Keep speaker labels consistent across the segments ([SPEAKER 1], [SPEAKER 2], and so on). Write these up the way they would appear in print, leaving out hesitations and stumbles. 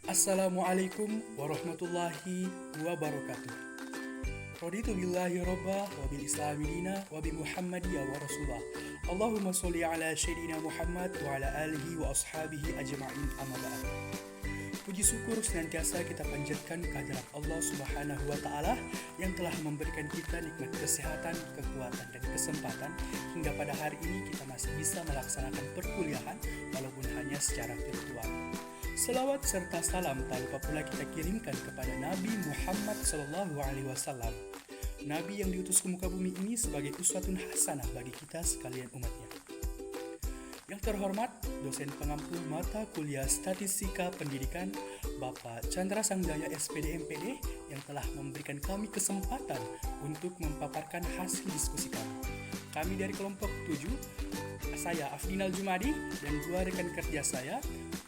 [SPEAKER 1] Assalamualaikum warahmatullahi wabarakatuh. Raditu billahi robba wa bil islami dina wa bi muhammadiyya wa rasulullah. Allahumma sholli ala sayyidina Muhammad wa ala alihi wa ashabihi ajma'in, amma ba'd. Puji syukur senantiasa kita panjatkan kehadirat Allah Subhanahu wa taala yang telah memberikan kita nikmat kesehatan, kekuatan dan kesempatan hingga pada hari ini kita masih bisa melaksanakan perkuliahan walaupun hanya secara virtual. Selawat serta salam tak lupa pula kita kirimkan kepada Nabi Muhammad SAW, Nabi yang diutus ke muka bumi ini sebagai uswatun hasanah bagi kita sekalian umatnya. Yang terhormat, dosen pengampu mata kuliah Statistika Pendidikan, Bapak Chandra Sangjaya SPD MPD yang telah memberikan kami kesempatan untuk memaparkan hasil diskusi kami. Kami dari kelompok 7, saya Afdinal Jumadi dan dua rekan kerja saya,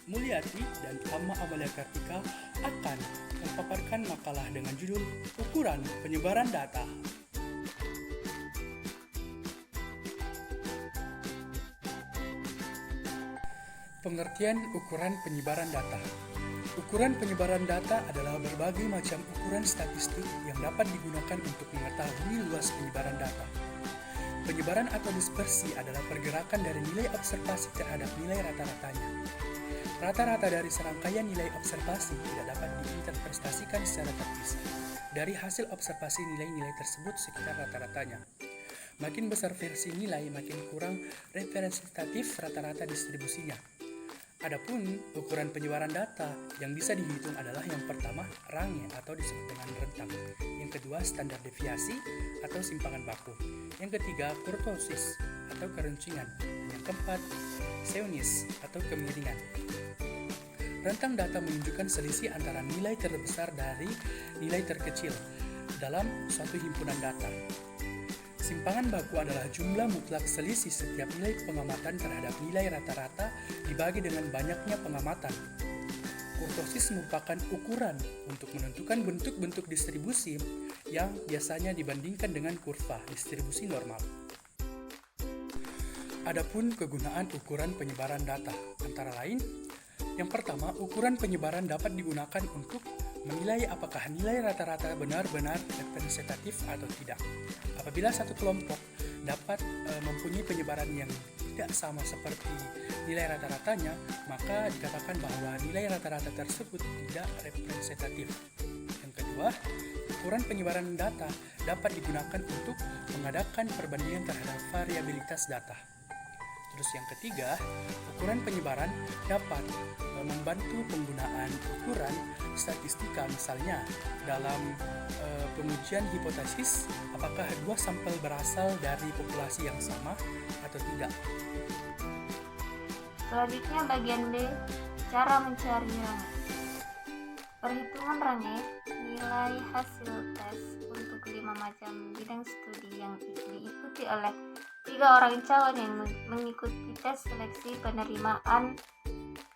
[SPEAKER 1] Mulyati dan Amma Amalia Kartika, akan memaparkan makalah dengan judul Ukuran Penyebaran Data. Pengertian ukuran penyebaran data. Ukuran penyebaran data adalah berbagai macam ukuran statistik yang dapat digunakan untuk mengetahui luas penyebaran data. Penyebaran atau dispersi adalah pergerakan dari nilai observasi terhadap nilai rata-ratanya. Rata-rata dari serangkaian nilai observasi tidak dapat diinterpretasikan secara terpisah. Dari hasil observasi nilai-nilai tersebut sekitar rata-ratanya. Makin besar versi nilai, makin kurang representatif rata-rata distribusinya. Adapun ukuran penyebaran data yang bisa dihitung adalah yang pertama, range atau disebut dengan rentang. Yang kedua, standar deviasi atau simpangan baku. Yang ketiga, kurtosis atau keruncingan. Dan yang keempat, seunis atau kemiringan. Rentang data menunjukkan selisih antara nilai terbesar dari nilai terkecil dalam suatu himpunan data. Simpangan baku adalah jumlah mutlak selisih setiap nilai pengamatan terhadap nilai rata-rata dibagi dengan banyaknya pengamatan. Kurtosis merupakan ukuran untuk menentukan bentuk-bentuk distribusi yang biasanya dibandingkan dengan kurva distribusi normal. Adapun kegunaan ukuran penyebaran data antara lain, yang pertama, ukuran penyebaran dapat digunakan untuk menilai apakah nilai rata-rata benar-benar representatif atau tidak. Apabila satu kelompok dapat mempunyai penyebaran yang tidak sama seperti nilai rata-ratanya, maka dikatakan bahwa nilai rata-rata tersebut tidak representatif. Yang kedua, ukuran penyebaran data dapat digunakan untuk mengadakan perbandingan terhadap variabilitas data. Terus yang ketiga, ukuran penyebaran dapat membantu penggunaan ukuran statistika, misalnya dalam pengujian hipotesis apakah dua sampel berasal dari populasi yang sama atau tidak.
[SPEAKER 2] Selanjutnya bagian B, cara mencari range. Perhitungan range nilai hasil tes untuk 5 macam bidang studi yang diikuti oleh 3 orang calon yang mengikuti tes seleksi penerimaan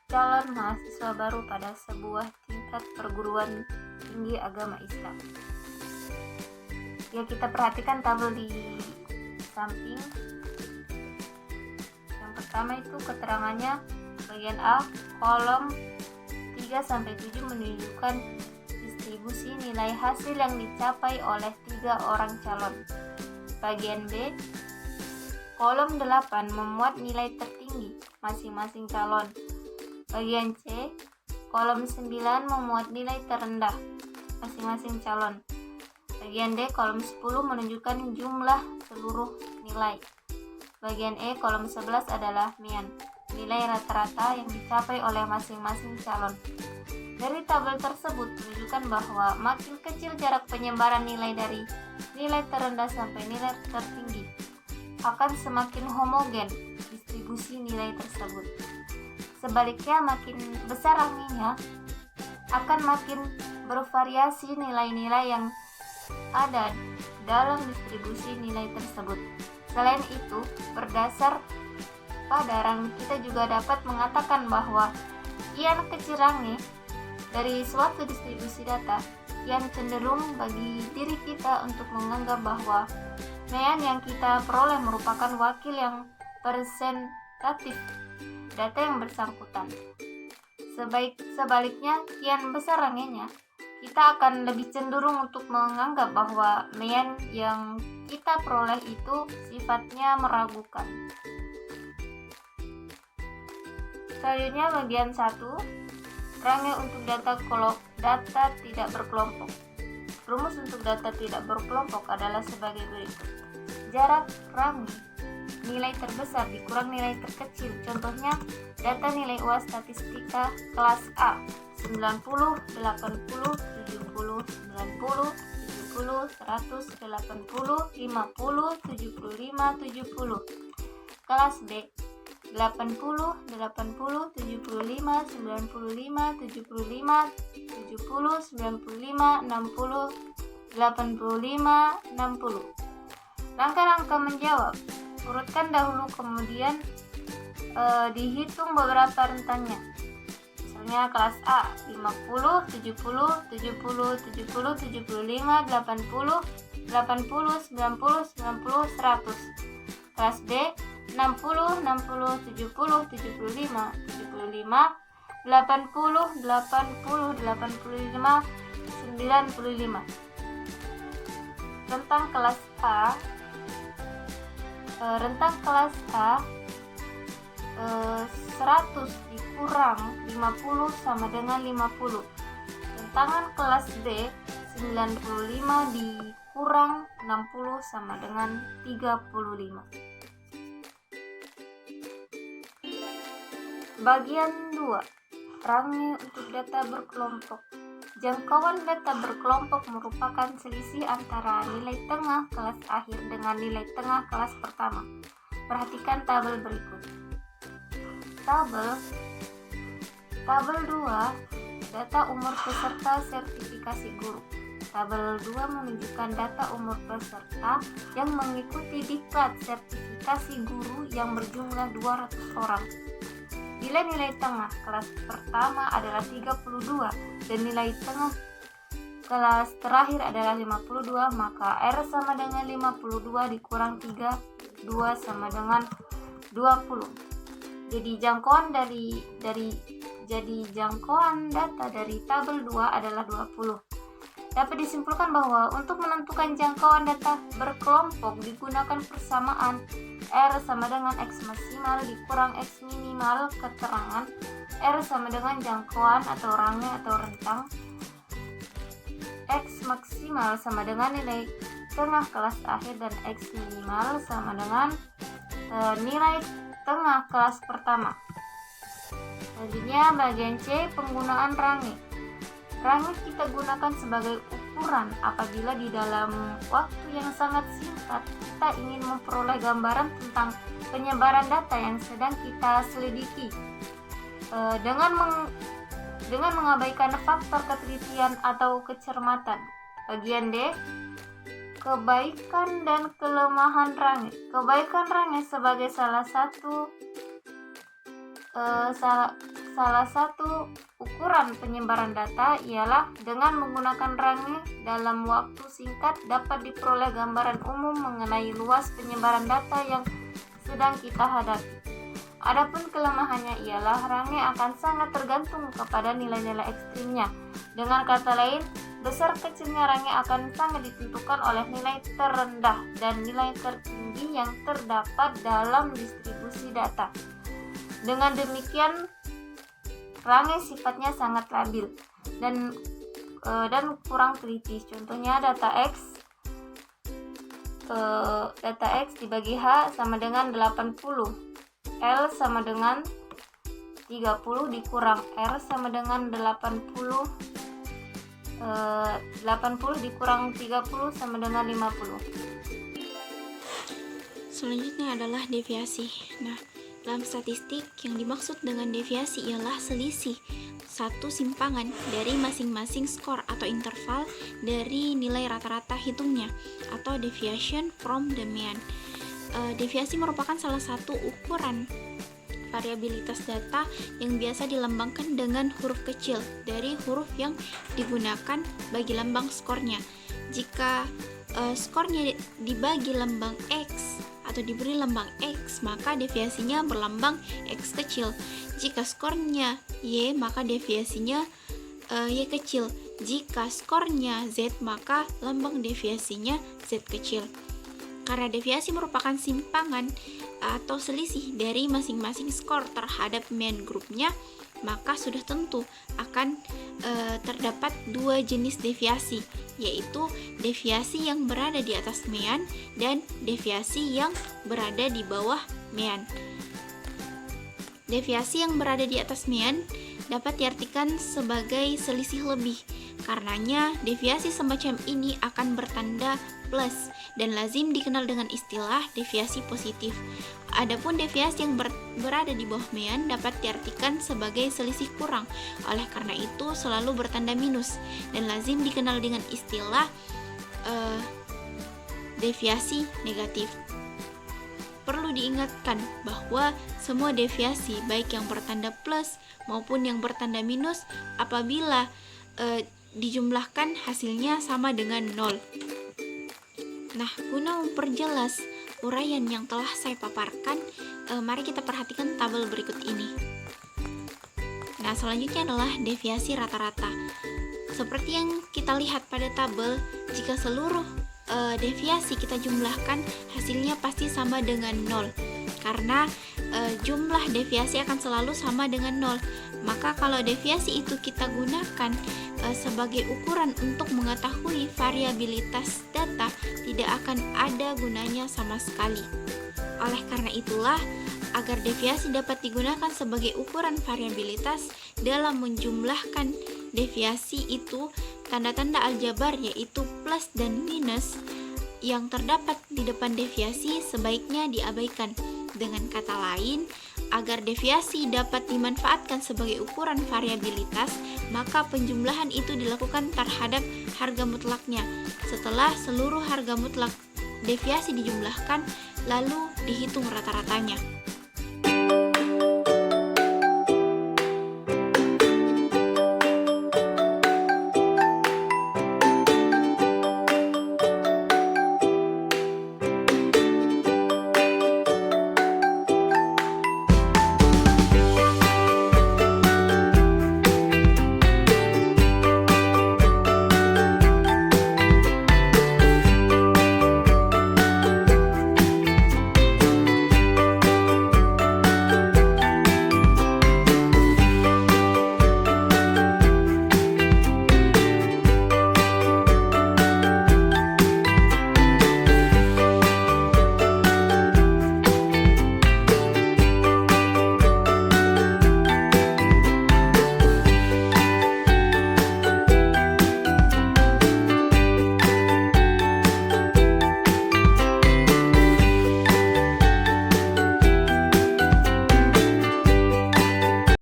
[SPEAKER 2] calon mahasiswa baru pada sebuah tingkat perguruan tinggi agama Islam. Ya, kita perhatikan tabel di samping. Yang pertama itu keterangannya, bagian A, kolom 3-7 menunjukkan distribusi nilai hasil yang dicapai oleh 3 orang calon. Bagian B, kolom 8 memuat nilai tertinggi masing-masing calon. Bagian C, kolom 9 memuat nilai terendah masing-masing calon. Bagian D, kolom 10 menunjukkan jumlah seluruh nilai. Bagian E, kolom 11 adalah mean, nilai rata-rata yang dicapai oleh masing-masing calon. Dari tabel tersebut menunjukkan bahwa makin kecil jarak penyebaran nilai dari nilai terendah sampai nilai tertinggi, akan semakin homogen distribusi nilai tersebut. Sebaliknya, makin besar rangenya, akan makin bervariasi nilai-nilai yang ada dalam distribusi nilai tersebut. Selain itu, berdasar pada range, kita juga dapat mengatakan bahwa kian kecil range dari suatu distribusi data, kian cenderung bagi diri kita untuk menganggap bahwa mean yang kita peroleh merupakan wakil yang presentatif data yang bersangkutan. Sebaliknya, kian besar rangenya, kita akan lebih cenderung untuk menganggap bahwa nilai yang kita peroleh itu sifatnya meragukan. Selanjutnya bagian 1, range untuk data tidak berkelompok. Rumus untuk data tidak berkelompok adalah sebagai berikut. Jarak range nilai terbesar dikurang nilai terkecil. Contohnya, data nilai UAS statistika kelas A 90, 80, 70, 90, 70, 100, 80, 50, 75, 70. Kelas B 80, 80, 75, 95, 75, 70, 95, 60, 85, 60. Rangka-rangka menjawab. Urutkan dahulu, kemudian dihitung beberapa rentangnya. Misalnya kelas A 50, 70, 70, 70, 75, 80, 80, 90, 90, 100. Kelas B 60, 60, 70, 75, 75, 80, 80, 85, 95. Rentang kelas A 100 dikurang 50 sama dengan 50. Rentangan kelas B 95 dikurang 60 sama dengan 35. Bagian 2, range untuk data berkelompok. Jangkauan data berkelompok merupakan selisih antara nilai tengah kelas akhir dengan nilai tengah kelas pertama. Perhatikan tabel berikut. Tabel 2, data umur peserta sertifikasi guru. Tabel 2 menunjukkan data umur peserta yang mengikuti diklat sertifikasi guru yang berjumlah 200 orang. Bila nilai tengah kelas pertama adalah 32 dan nilai tengah kelas terakhir adalah 52, maka R sama dengan 52 dikurang 32 sama dengan 20. Jadi jangkauan jangkauan data dari tabel 2 adalah 20. Dapat disimpulkan bahwa untuk menentukan jangkauan data berkelompok digunakan persamaan R sama dengan X maksimal dikurang X minimal, keterangan R sama dengan jangkauan atau range atau rentang, X maksimal sama dengan nilai tengah kelas akhir, dan X minimal sama dengan nilai tengah kelas pertama. Selanjutnya bagian C, penggunaan range. Range kita gunakan sebagai ukuran apabila di dalam waktu yang sangat singkat kita ingin memperoleh gambaran tentang penyebaran data yang sedang kita selidiki dengan mengabaikan faktor ketelitian atau kecermatan. Bagian D, kebaikan dan kelemahan range. Kebaikan range sebagai salah satu ukuran penyebaran data ialah dengan menggunakan range dalam waktu singkat dapat diperoleh gambaran umum mengenai luas penyebaran data yang sedang kita hadapi. Adapun kelemahannya ialah range akan sangat tergantung kepada nilai-nilai ekstrimnya. Dengan kata lain, besar kecilnya range akan sangat ditentukan oleh nilai terendah dan nilai tertinggi yang terdapat dalam distribusi data. Dengan demikian, range sifatnya sangat labil dan kurang teliti. Contohnya data X dibagi H sama dengan 80. L sama dengan 30 dikurang R sama dengan 80 dikurang 30 sama dengan 50.
[SPEAKER 3] Selanjutnya adalah deviasi. Nah, dalam statistik yang dimaksud dengan deviasi ialah selisih satu simpangan dari masing-masing skor atau interval dari nilai rata-rata hitungnya atau deviation from the mean. Deviasi merupakan salah satu ukuran variabilitas data yang biasa dilambangkan dengan huruf kecil dari huruf yang digunakan bagi lambang skornya. Jika skornya dibagi lambang X atau atau diberi lambang X, maka deviasinya berlambang X kecil. Jika skornya Y, maka deviasinya Y kecil. Jika skornya Z, maka lambang deviasinya Z kecil. Karena deviasi merupakan simpangan atau selisih dari masing-masing skor terhadap mean grupnya, maka sudah tentu akan terdapat dua jenis deviasi, yaitu deviasi yang berada di atas mean dan deviasi yang berada di bawah mean. Deviasi yang berada di atas mean dapat diartikan sebagai selisih lebih. Karenanya, deviasi semacam ini akan bertanda plus dan lazim dikenal dengan istilah deviasi positif. Adapun deviasi yang berada di bawah mean dapat diartikan sebagai selisih kurang. Oleh karena itu, selalu bertanda minus dan lazim dikenal dengan istilah deviasi negatif. Perlu diingatkan bahwa semua deviasi, baik yang bertanda plus maupun yang bertanda minus, apabila dijumlahkan hasilnya sama dengan 0. Nah, guna memperjelas uraian yang telah saya paparkan, mari kita perhatikan tabel berikut ini. Nah, selanjutnya adalah deviasi rata-rata. Seperti yang kita lihat pada tabel, jika seluruh deviasi kita jumlahkan, hasilnya pasti sama dengan 0. Karena jumlah deviasi akan selalu sama dengan 0. Maka kalau deviasi itu kita gunakan sebagai ukuran untuk mengetahui variabilitas data, tidak akan ada gunanya sama sekali. Oleh karena itulah, agar deviasi dapat digunakan sebagai ukuran variabilitas dalam menjumlahkan deviasi itu, tanda-tanda aljabar yaitu plus dan minus yang terdapat di depan deviasi sebaiknya diabaikan. Dengan kata lain, agar deviasi dapat dimanfaatkan sebagai ukuran variabilitas, maka penjumlahan itu dilakukan terhadap harga mutlaknya. Setelah seluruh harga mutlak deviasi dijumlahkan, lalu dihitung rata-ratanya.